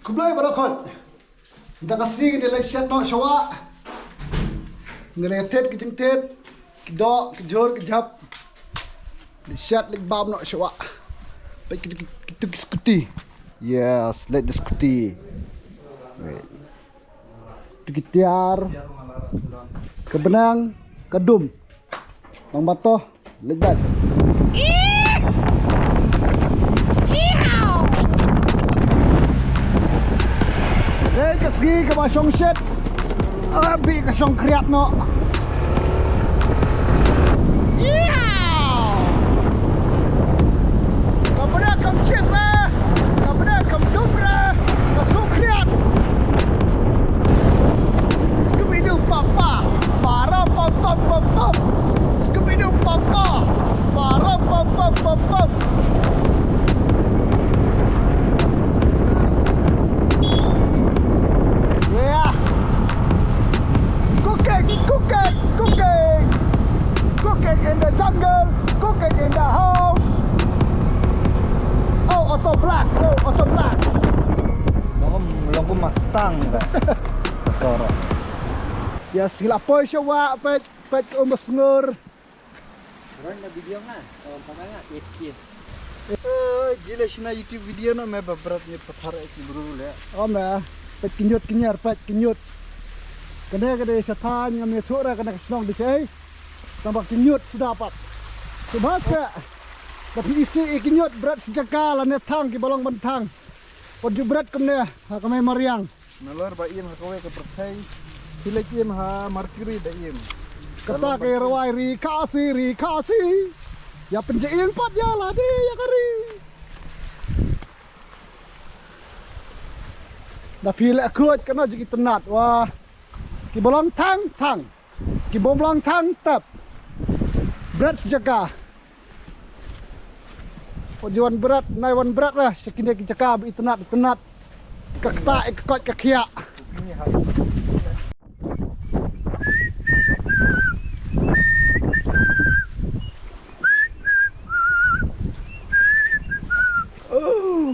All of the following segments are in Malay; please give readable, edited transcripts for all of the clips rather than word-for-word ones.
Kublai barakot. Kita kasih nilai syat nak syawa. Ngeletet kejengtet. Kedok, kejor, kejap. Syat lik bam nak syawa. Baik kita skuti. Yes, let the skuti. Wait. Kitiar. Kebenang, kedum. Bang batoh, legat. Segi ke masong shed abi ke song kriat no kapena kam shed ra kapena kam dobra ka song kriat skubidu papa para pam pam pam pam skubidu papa para pam pam pam pam. Cooking in the jungle, cooking in the house. Oh, auto black, oh, auto black. Belum Mustang kan. Motor. Ya sila poi syawa pet besngur. Orang na video nga. Oh, pamanga 8K. Jile sina YouTube video na me berat ni pathar ek buru le. Oh me pet kinyut kinyar pet kinyut. Kena sathan ngam thora kena snong di sei. Tambah kinyut sedapat. Sebasa tapi isi kinyut berat sejaka lan tang ki bolong bentang. Poju berat kemne ha kame mariang. Nalor ba im ha kowe ke perthai. Silek im ha mercury da im. Kata ke rawai ri kasi. Ya penjeing pat ya lah di ya kari. Dah pilek kuat kena jadi tenat. Wah. Ki bolong tang. Ki bolong tang tap. Berat sejaka. Pojuan berat, naiwan berat lah. Sekini jaka tenat. Kekta kekot kekiak.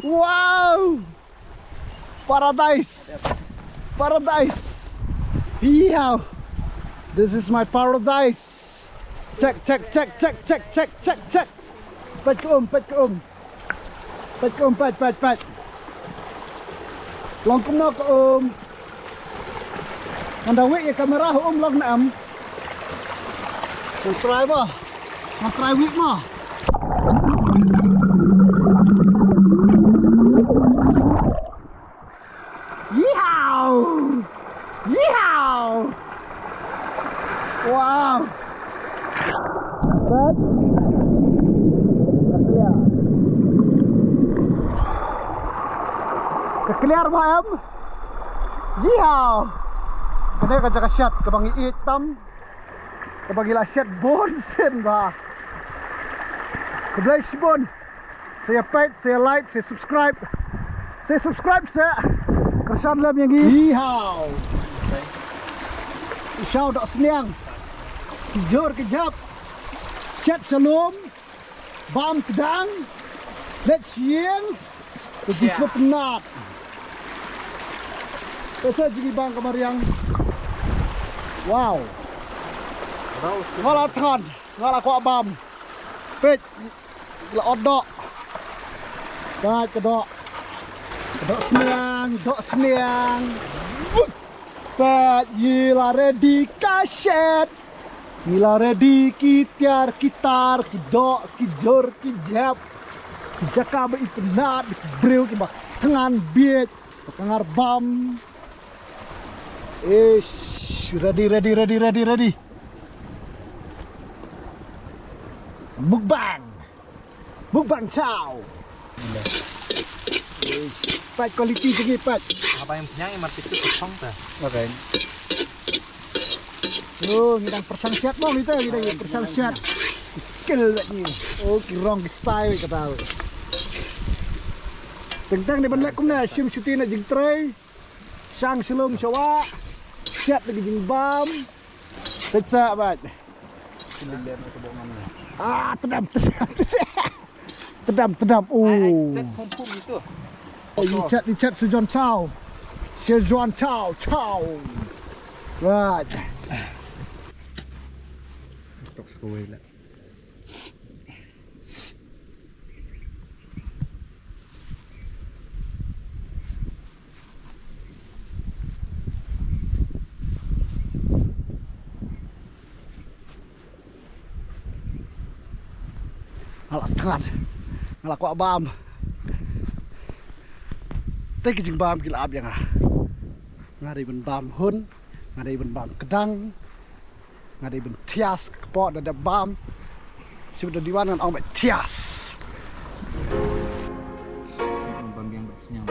Wow! Paradise! Yeah! This is my paradise! Check! Pet ke pet. Long kum nak Anda wik ya kamera long na am. Try ba? Try wik mah. Yeehaw! Wow! But Kekeliar bayam. Yeehaw! Kena kaca syat kebangi hitam. Kebagi lah syat bon sen ba. Keblai sibon. Saya like, saya subscribe. Saya Kersan lem yang ini. Yeehaw! Isyaw dok seniang. Kijor kejap. Syat shalom. Bam kedang. Let siang. Kejiswa penat. Saya jadi bang kemariang. Wow. Ngala tan, ngala ko bam. Pet la odok. Dah kedok. Kedok seniang. Pet gila ready kaset. Gila ready kitar, kidok, kijor, kijap. Jaka be penat, breu ki tengan biet, tengar bam. Ready. Mukbang chow. Pat quality tinggi pat. Apa yang punya MRT itu kosong dah. Okay. Oh, ngidang persangsiat mo kita persangsiat. Skill ni. Oh, kirong style kata. Tentang di bandar kumna sim syuting na jing tray. Sang silom syawa. Siap lagi jing bam. Pizza bat. Tedam. Set kompum itu. Di chat Sujon Chow. Szechuan Chow. Right. Tok sekoi lah. Ngalak tangan. Ngalak kuat bam. Tay kijing bam kila ab yang ngari ben bam hun, ngari ben bam kedang, ngari ben tias kepot ada bam. Sudah diwan kan ong tias. Bam yang bersenyum.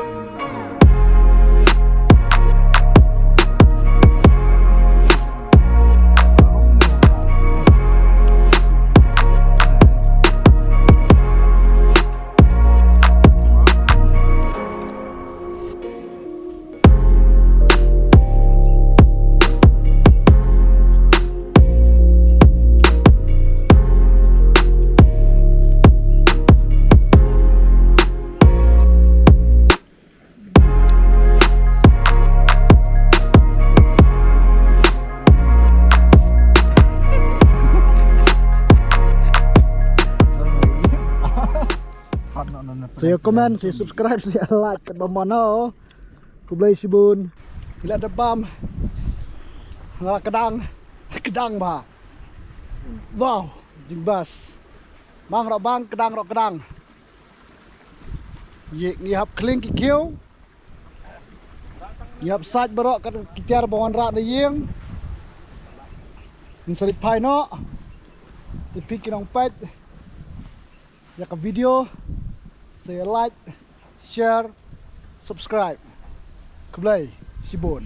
Saya komen, saya subscribe, saya like kat bamana. Ku beli sibun. Bila ada bam. Ngalak kedang bah. Wow, jimbas. Mang rok bang, kedang. Ye ngihap kling kikiu. Ngihap saj berok kat kitiar bawan rak de yeng. Insari pai no. Dipikin ong pet. Ya ke video. Saya like, share, subscribe. Keblai, Sibun.